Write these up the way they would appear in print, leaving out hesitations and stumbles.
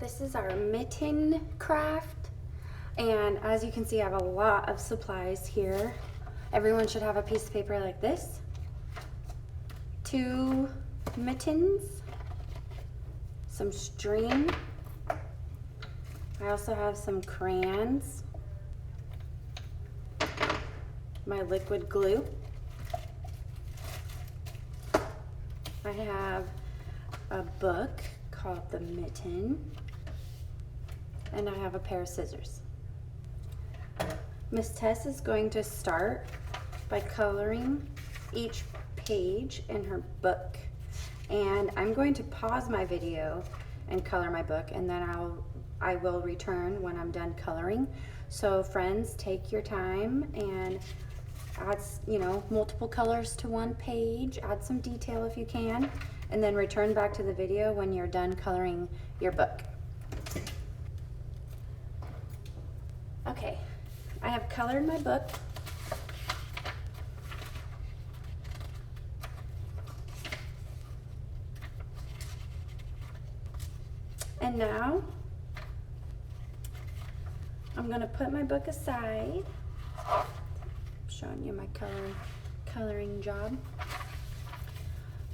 This is our mitten craft, and as you can see, I have a lot of supplies here. Everyone should have a piece of paper like this. 2 mittens, some string. I also have some crayons, my liquid glue. I have a book called The Mitten, and I have a pair of scissors. Miss Tess is going to start by coloring each page in her book, and I'm going to pause my video and color my book, and then I will return when I'm done coloring. So friends, take your time and add, multiple colors to one page, add some detail if you can, and then return back to the video when you're done coloring your book. Okay, I have colored my book. And now I'm gonna put my book aside. I'm showing you my coloring job.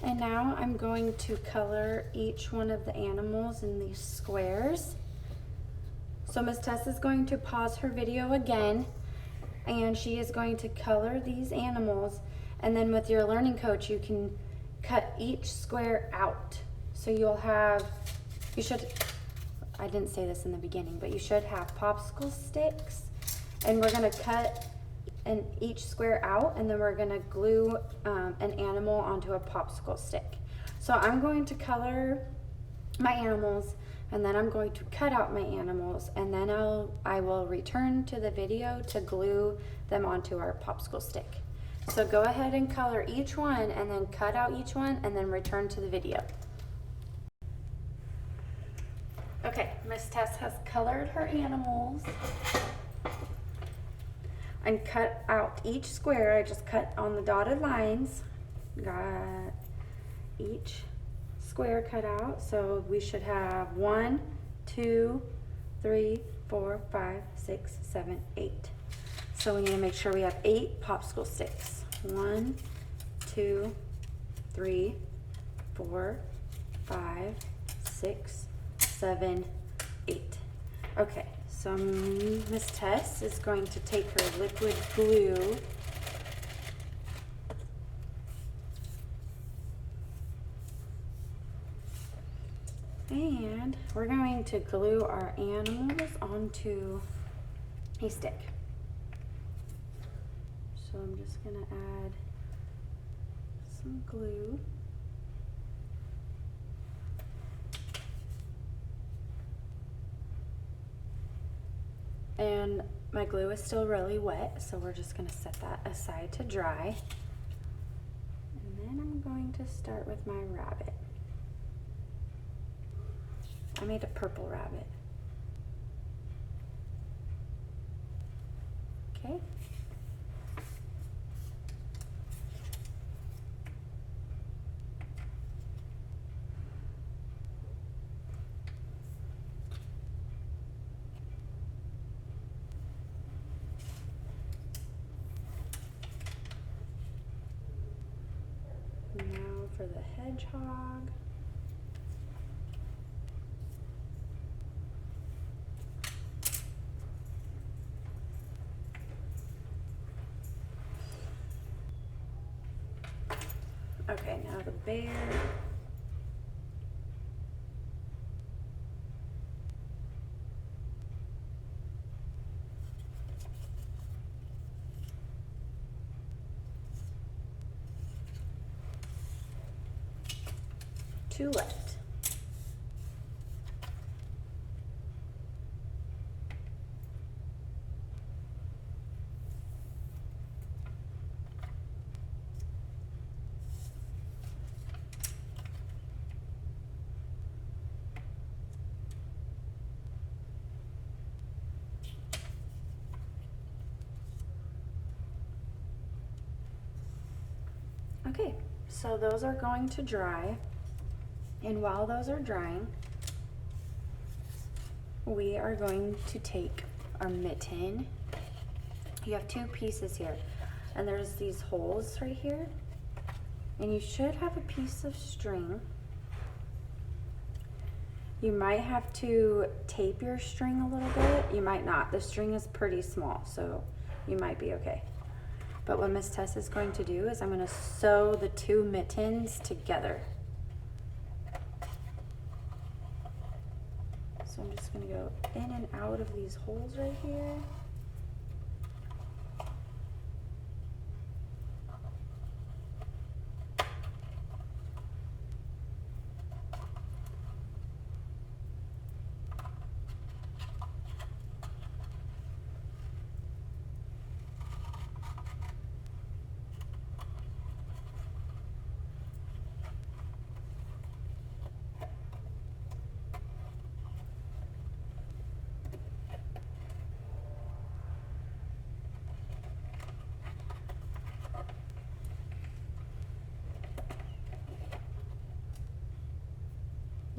And now I'm going to color each one of the animals in these squares. So Miss Tess is going to pause her video again, and she is going to color these animals, and then with your learning coach you can cut each square out. So I didn't say this in the beginning, but you should have popsicle sticks, and we're gonna cut each square out, and then we're gonna glue an animal onto a popsicle stick. So I'm going to color my animals, and then I'm going to cut out my animals, and then I will return to the video to glue them onto our popsicle stick. So go ahead and color each one, and then cut out each one, and then return to the video. Okay, Miss Tess has colored her animals and cut out each square. I just cut on the dotted lines. Got each square cut out. So we should have 1, 2, 3, 4, 5, 6, 7, 8. So we need to make sure we have 8 popsicle sticks. 1, 2, 3, 4, 5, 6, 7, 8. Okay, so Miss Tess is going to take her liquid glue and we're going to glue our animals onto a stick. So I'm just going to add some glue. And my glue is still really wet, so we're just going to set that aside to dry. And then I'm going to start with my rabbit. I made a purple rabbit. Okay. Now for the hedgehog. Okay, now the bear. Two left. Okay, so those are going to dry, and while those are drying, we are going to take our mitten. You have two pieces here, and there's these holes right here, and you should have a piece of string. You might have to tape your string a little bit. You might not. The string is pretty small, so you might be okay. But what Miss Tess is going to do is I'm going to sew the two mittens together. So I'm just going to go in and out of these holes right here.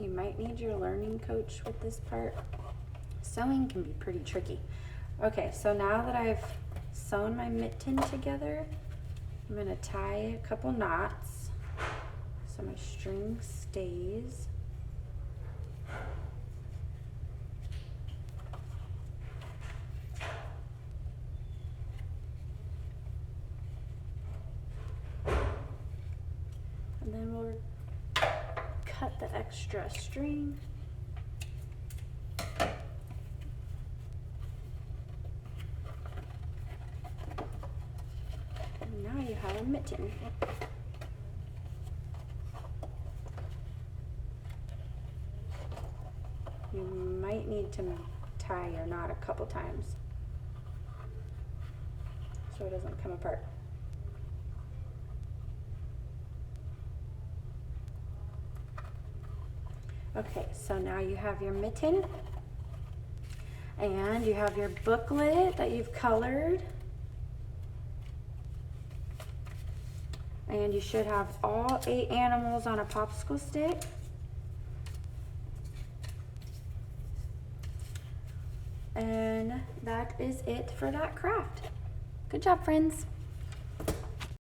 You might need your learning coach with this part. Sewing can be pretty tricky. Okay, so now that I've sewn my mitten together, I'm gonna tie a couple knots so my string stays. And then we'll cut the extra string. And now you have a mitten. You might need to tie your knot a couple times so it doesn't come apart. Okay, so now you have your mitten and you have your booklet that you've colored, and you should have all 8 animals on a popsicle stick. And that is it for that craft. Good job, friends.